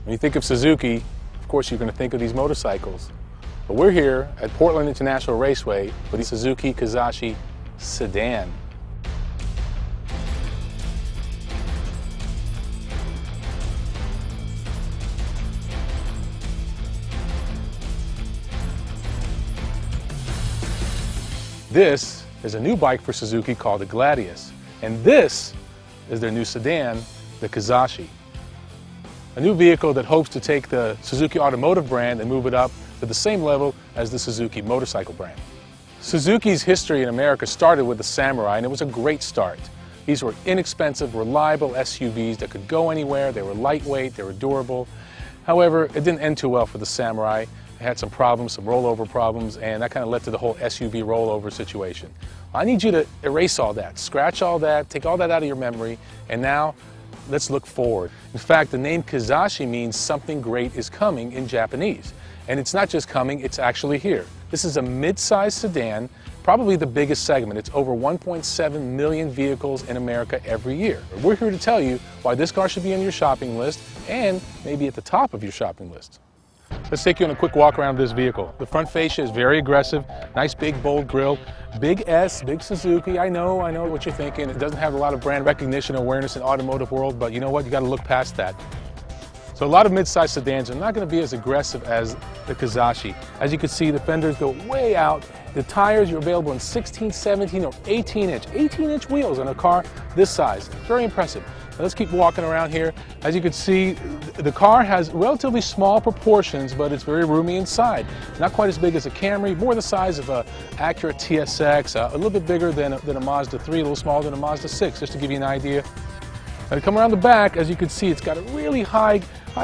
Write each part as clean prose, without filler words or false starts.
When you think of Suzuki, of course you're going to think of these motorcycles. But we're here at Portland International Raceway with the Suzuki Kizashi sedan. This is a new bike for Suzuki called the Gladius, and this is their new sedan, the Kizashi. A new vehicle that hopes to take the Suzuki automotive brand and move it up to the same level as the Suzuki motorcycle brand. Suzuki's history in America started with the Samurai, and it was a great start. These were inexpensive, reliable SUVs that could go anywhere. They were lightweight, they were durable. However, it didn't end too well for the Samurai. It had some problems, some rollover problems, and that kind of led to the whole SUV rollover situation. I need you to erase all that, scratch all that, take all that out of your memory, and now let's look forward. In fact, the name Kizashi means something great is coming in Japanese. And it's not just coming, it's actually here. This is a mid-size sedan, probably the biggest segment. It's over 1.7 million vehicles in America every year. We're here to tell you why this car should be on your shopping list and maybe at the top of your shopping list. Let's take you on a quick walk around this vehicle. The front fascia is very aggressive, nice big bold grille, big S, big Suzuki. I know what you're thinking. It doesn't have a lot of brand recognition and awareness in the automotive world, but you know what, you got to look past that. So a lot of mid-size sedans are not going to be as aggressive as the Kizashi. As you can see, the fenders go way out. The tires are available in 16, 17, or 18-inch wheels on a car this size. Very impressive. Now let's keep walking around here. As you can see, the car has relatively small proportions, but it's very roomy inside. Not quite as big as a Camry, more the size of a Acura TSX, a little bit bigger than a Mazda 3, a little smaller than a Mazda 6, just to give you an idea. Now to come around the back, as you can see, it's got a really high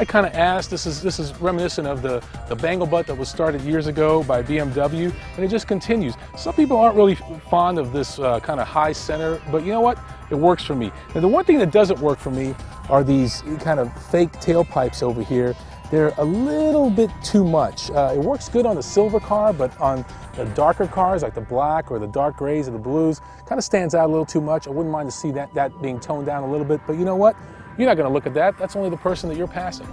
kind of ass. This is reminiscent of the bangle butt that was started years ago by BMW, and it just continues. Some people aren't really fond of this kind of high center, but you know what? It works for me. Now the one thing that doesn't work for me are these kind of fake tailpipes over here. They're a little bit too much. It works good on the silver car, but on the darker cars like the black or the dark grays or the blues, kind of stands out a little too much. I wouldn't mind to see that being toned down a little bit, but you know what? You're not going to look at that. That's only the person that you're passing.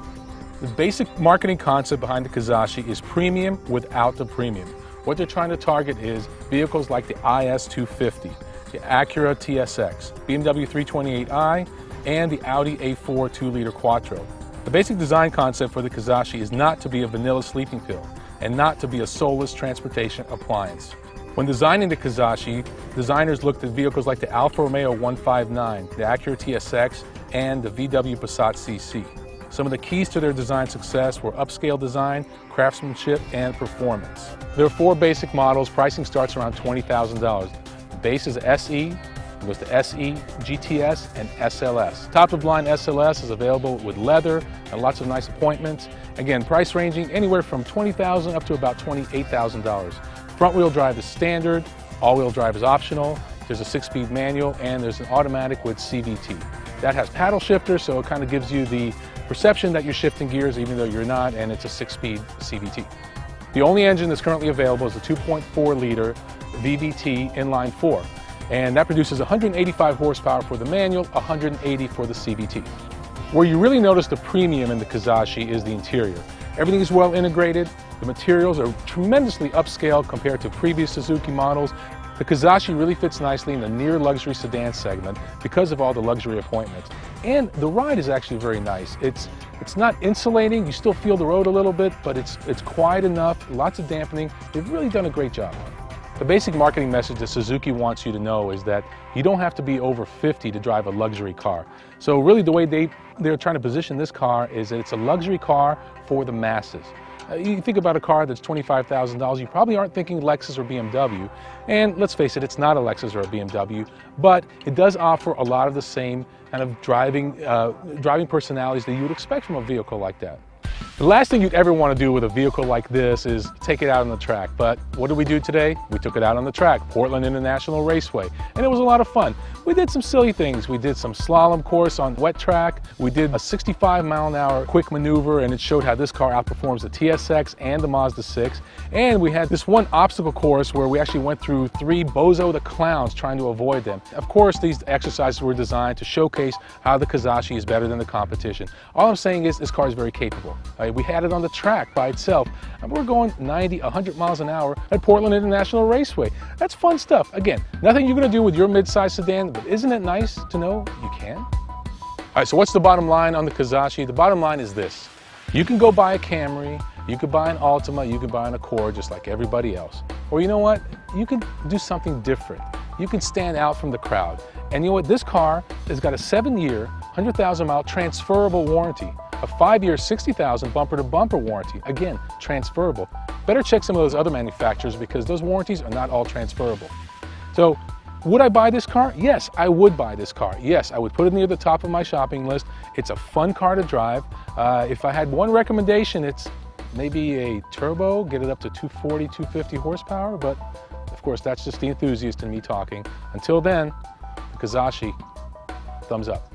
The basic marketing concept behind the Kizashi is premium without the premium. What they're trying to target is vehicles like the IS250, the Acura TSX, BMW 328i, and the Audi A4 2-liter Quattro. The basic design concept for the Kizashi is not to be a vanilla sleeping pill and not to be a soulless transportation appliance. When designing the Kizashi, designers looked at vehicles like the Alfa Romeo 159, the Acura TSX, and the VW Passat CC. Some of the keys to their design success were upscale design, craftsmanship, and performance. There are 4 basic models. Pricing starts around $20,000. The base is SE, it goes to SE, GTS, and SLS. Top-of-line SLS is available with leather and lots of nice appointments. Again, price ranging anywhere from $20,000 up to about $28,000. Front-wheel drive is standard, all-wheel drive is optional, there's a 6-speed manual, and there's an automatic with CVT. That has paddle shifter, so it kind of gives you the perception that you're shifting gears even though you're not, and it's a 6-speed CVT. The only engine that's currently available is the 2.4-liter VVT inline 4, and that produces 185 horsepower for the manual, 180 for the CVT. Where you really notice the premium in the Kizashi is the interior. Everything is well integrated, the materials are tremendously upscale compared to previous Suzuki models. The Kizashi really fits nicely in the near luxury sedan segment because of all the luxury appointments. And the ride is actually very nice. It's not insulating, you still feel the road a little bit, but it's quiet enough, lots of dampening. They've really done a great job. The basic marketing message that Suzuki wants you to know is that you don't have to be over 50 to drive a luxury car. So really the way they're trying to position this car is that it's a luxury car for the masses. You think about a car that's $25,000, you probably aren't thinking Lexus or BMW. And let's face it, it's not a Lexus or a BMW, but it does offer a lot of the same kind of driving personalities that you would expect from a vehicle like that. The last thing you'd ever want to do with a vehicle like this is take it out on the track. But what did we do today? We took it out on the track, Portland International Raceway, and it was a lot of fun. We did some silly things. We did some slalom course on wet track. We did a 65-mile-an-hour quick maneuver, and it showed how this car outperforms the TSX and the Mazda 6. And we had this one obstacle course where we actually went through 3 Bozo the Clowns trying to avoid them. Of course, these exercises were designed to showcase how the Kizashi is better than the competition. All I'm saying is this car is very capable. We had it on the track by itself, and we're going 90, 100 miles an hour at Portland International Raceway. That's fun stuff. Again, nothing you're going to do with your midsize sedan, but isn't it nice to know you can? All right, so what's the bottom line on the Kizashi? The bottom line is this. You can go buy a Camry, you could buy an Altima, you could buy an Accord just like everybody else. Or you know what? You can do something different. You can stand out from the crowd. And you know what? This car has got a 7-year, 100,000-mile transferable warranty, a 5-year, 60,000 bumper-to-bumper warranty. Again, transferable. Better check some of those other manufacturers because those warranties are not all transferable. So, would I buy this car? Yes, I would buy this car. Yes, I would put it near the top of my shopping list. It's a fun car to drive. If I had one recommendation, it's maybe a turbo, get it up to 240, 250 horsepower, but of course that's just the enthusiast in me talking. Until then, the Kizashi, thumbs up.